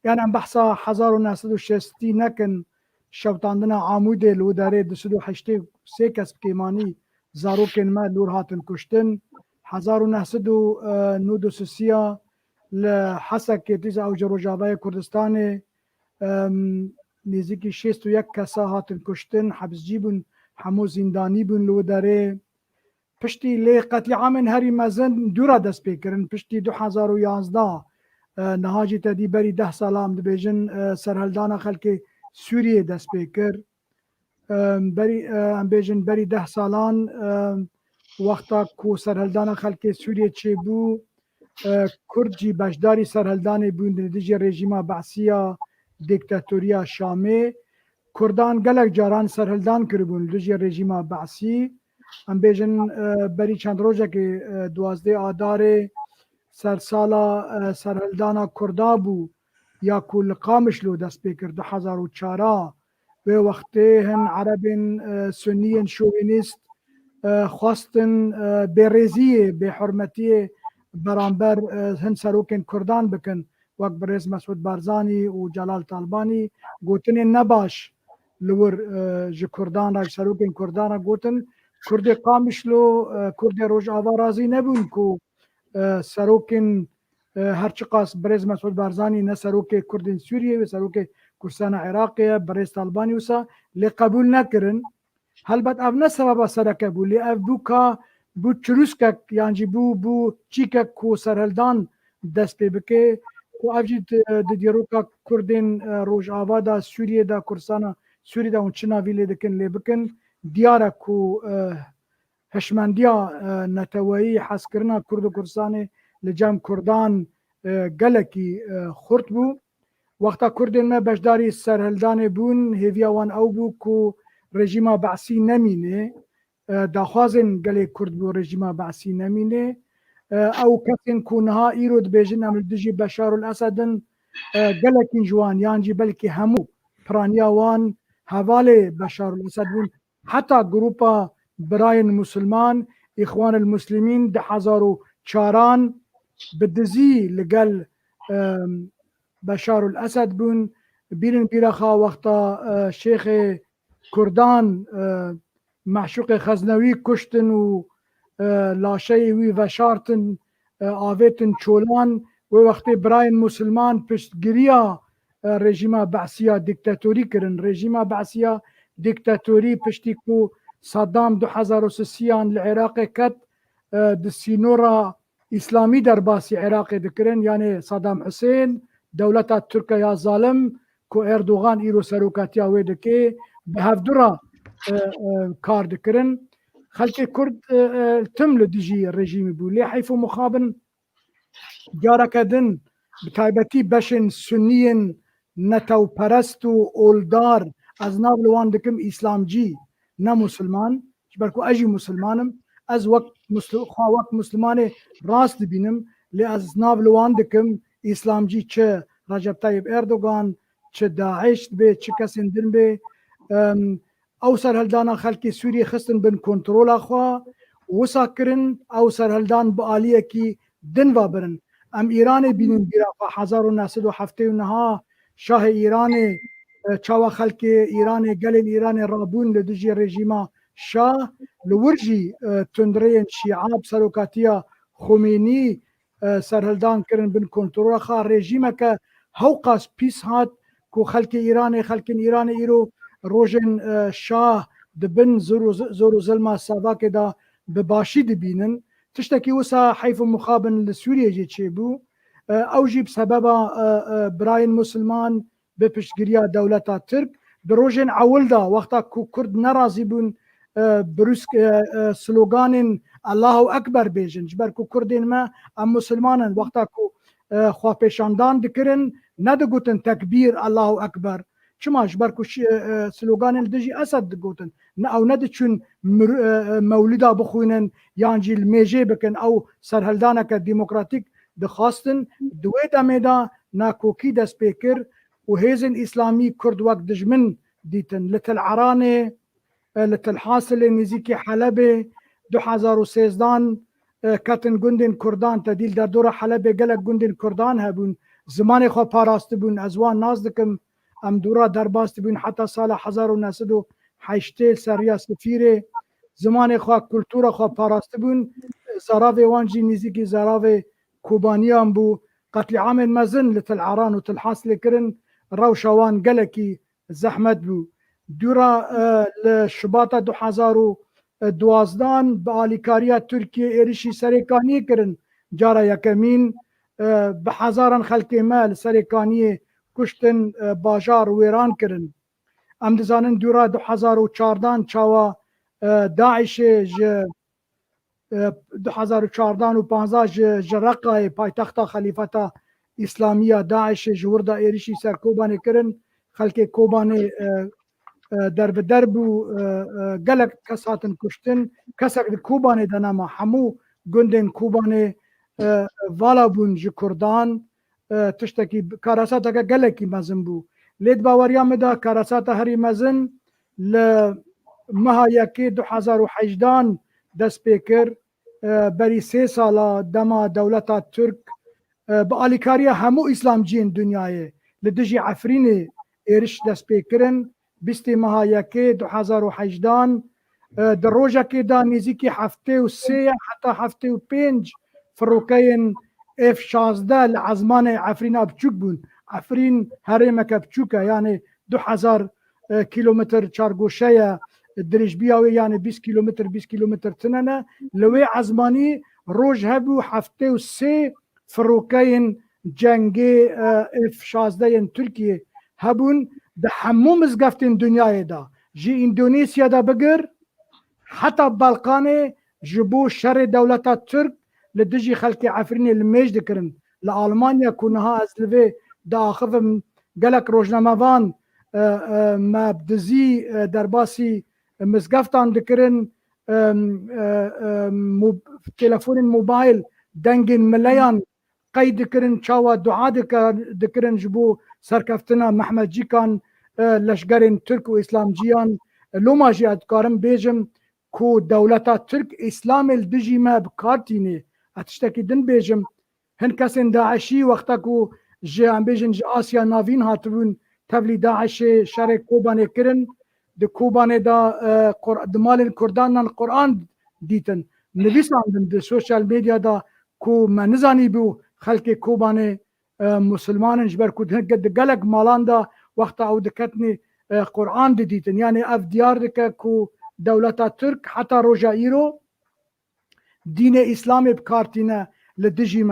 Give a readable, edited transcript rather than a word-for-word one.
يعني ام بحثا 1960 نكن شوتاندنا عمود لو داره دسدو حشتي سيكس بكيماني زاروكن ما لور هاتن كشتن 1996 لحسك كيتيز او جروجاباي كردستاني نزيكي 61 كسا هاتن كشتن حبس جيبون همو زندانی بون لو داره پشتی لی قتل عام هری مزن دورا دست بکرن پشتی 2011 نهاجی تدی بری 10 سالام دبیجن سرهلدانا خلک سوریه دست بکر بری ام بیجن بری 10 سالان وقتا کو سرهلدانا خلک سوریه چه بو کردجی بشداری سرهلدانی بون دیجی رژیما بعثیه دیکتاتوریا شامه کردان گلک جاران سرهلدان کربون دیجی رژیما بعثی ام بیجن بری چند روزه که 12 آدار سرسالا سرهلدانا کردا بو یا کل قامش لو دست بکر 2004 و وقتی هن عرب سنی شوینیست خواستن برزیه به حرمتی برانبر هن سروکن کردان بکن وقت برز مسعود بارزانی و جلال طالبانی گوتن نباش لور جه کردان را سروکن کردان را گوتن کرد قامشلو کرد روج آوارازی نبون کو سروکن هرچی قاس برز مسعود بارزانی نه سروک کردن سوریه و سروک کردستان عراقیه برز طالبانی وسا لی قبول نکرن هلبت اف نه سبب سرکه بو لی اف بو که بو چروسکک یعنی بو چیکک کو سرهلدان دست پی بکه کو اف جید دیروکا کردن روج آوا دا سوریه دا کردستان سوریه دا اونچنا ویلی دکن لی بکن دیاره کو هشمندیا نتوایی حس کرنا کرد و کردستان لجام کردان گلکی خورد بو وقتا کردن ما بشداری سرهلدان بون هیویا وان او بو کو رژیما بعثی نمینه داخوازن گلی کرد بو رژیما بعثی نمینه او کسین کو نها ایرود بیجن عمل دجی بشار الاسدن گلکی جوان یانجی بلکی همو پرانیا وان حواله بشار الاسد بون حتی گروپا براین مسلمان اخوان المسلمین 2004 بدزی لگل بشار الاسد بون بیرن بیرخا وقتا شیخ کردان معشوق خزنوی کشتن و لاشه وی وشارتن آویتن چولان و وقتی براین مسلمان پشتگیریا رژیما بعثیه دیکتاتوری کرن رژیما بعثیه دیکتاتوری پشتی کو صدام 2003 العراق کت دسینورا اسلامی در باسی عراق دکرن یعنی صدام حسین دولت ترکیه ظالم کو اردوغان ایرو سروکاتیا وی دکه به هفدورا کار دکرن خلک کرد تم لدیجی رژیمی بو لی حیف مخابن جارا کدن بتایبتی بشن سنین نتو پرست و اولدار از نابلوان دکم اسلامجی نه مسلمان برکو اجی مسلمانم از وقت مسلمان راست بینم لی از نابلوان دکم اسلامجی چه رجب طیب اردوغان چه داعش به چه کسین دن به او سرهلدانا خلکی سوریه خستن بن کنترول خوا وسا کرن او سرهلدان با آلیه کی دن و برن ام ایران بینن بیرا 1979 شاه ایران چاوا خلک ایران گلن ایران رابون لدجی رژیما شاه لورجی تندرین شیعاب سروکاتیا خمینی سرهلدان کرن بن کنترول خوا رژیما که هوقاس پیس هات کو خلک ایران ایرو روژن شاه دبن زور و ظلما ساواک دا بباشی دبینن تشتکی وسا حیف مخابن لسوریه جی چه بو او جی بسبب براین مسلمان به پشتگیریا دولتا ترک دروژن اول دا وقتا کو کرد نرازی بون بروسک سلوگان الله اکبر بیجن جبر کو کردین ما ام مسلمانن وقتا کو خواه پیشاندان دکرن ندگوتن تکبیر الله اکبر چما جبر کو سلوگان دجی اسد دگوتن او ند چون مولدا بخوینن یانجی المیجه بکن او سرهلدانک ديمقراطيك دخواستن دوی دمیدا ناکوکی دست پیکر و هیزن اسلامی کرد وقت دجمن دیتن لتل عرانه لتل حاصل نزیکی حلبه 2013 کتن گندن کردان تدیل در دور حلبه گلک گندن کردان هبون زمانی خو پاراست بون از وان ناز دکم ام دورا درباست بون حتی سال 1908 سریا سفیر زمانی خو کلتور خو پاراست بون زراوی وانجی نزیکی زراوی کوبانیان بو قتل عام مزن لتل عران و تل حاصل کرن روشوان گلکی زحمت بو دورا لشباط 2012 به آلیکاریا ترکیه ایرشی سرکانی کرن جارا یکمین به هزاران خلک مال سرکانی کشتن باجار ویران کرن ام دزانن دورا 2014 چاوا داعش 2014 و 15 جرقه پایتخت خلیفتا اسلامیه داعش جوردا ایریشی سر کوبانه کرن خلک کوبانه در به درب و گلک کس هاتن کشتن کسک کوبانه دنما همو گندن کوبانه والا بون جی کردان تشتکی کاراساتا که گلکی مزن بو لید باوریام دا کاراساتا هری مزن لمها یکی 2018 دست پیکر بری 3 سالا دما دولتا ترک با آلیکاریا همو اسلام جین دنیای لدجی عفرین ایرش دست پیکرن 20 ماه یکی 2018 در روژه که دا نزیکی 73 حتی 75 فروکین F-16 لعزمان عفرین بچوک بون عفرین هرمک بچوکه یعنی 2000 کیلومتر چارگوشه دریج بیاوی یعنی 20 کیلومتر تننه لوی عزمانی روژ هبو 73 فروکین جنگی F-16 ترکیه هبون ده همو مزگفتین دنیای دا جی اندونیسیا دا بگر حتی بالقان جبو شر دولتا ترک لدجی خلق عفرین الميج دکرن لألمانيا كونها از لوی دا آخفم گلک روشناموان ما بدزی درباسی مزگفتان دکرن تلفون موبایل دنگین ملیان قید دکرن چاوا دعا دکرن جبو سرکفتنا محمد جی کان لشگرین ترک و اسلام جیان لوما جی ادکارم بیجم کو دولتا ترک اسلام الدجی ما بکارتینه اتشتکی دن بیجم هن کسین داعشی وقتا کو جی ام بیجن جی آسیا ناوین هاتبون تبلی داعش شرک کوبانه کرن ده کوبانه دا دمال کردان قرآن دیتن نویسان ده سوشال میدیا دا کو منزانی بو خلق کوبانه مسلمان جبر کود هنگد گلک مالان دا وقتا او دکتنی قرآن دیتن یعنی اف دیار دکه کو دولتا ترک حتی روژا ایرو دین اسلام بکارتینه لدجی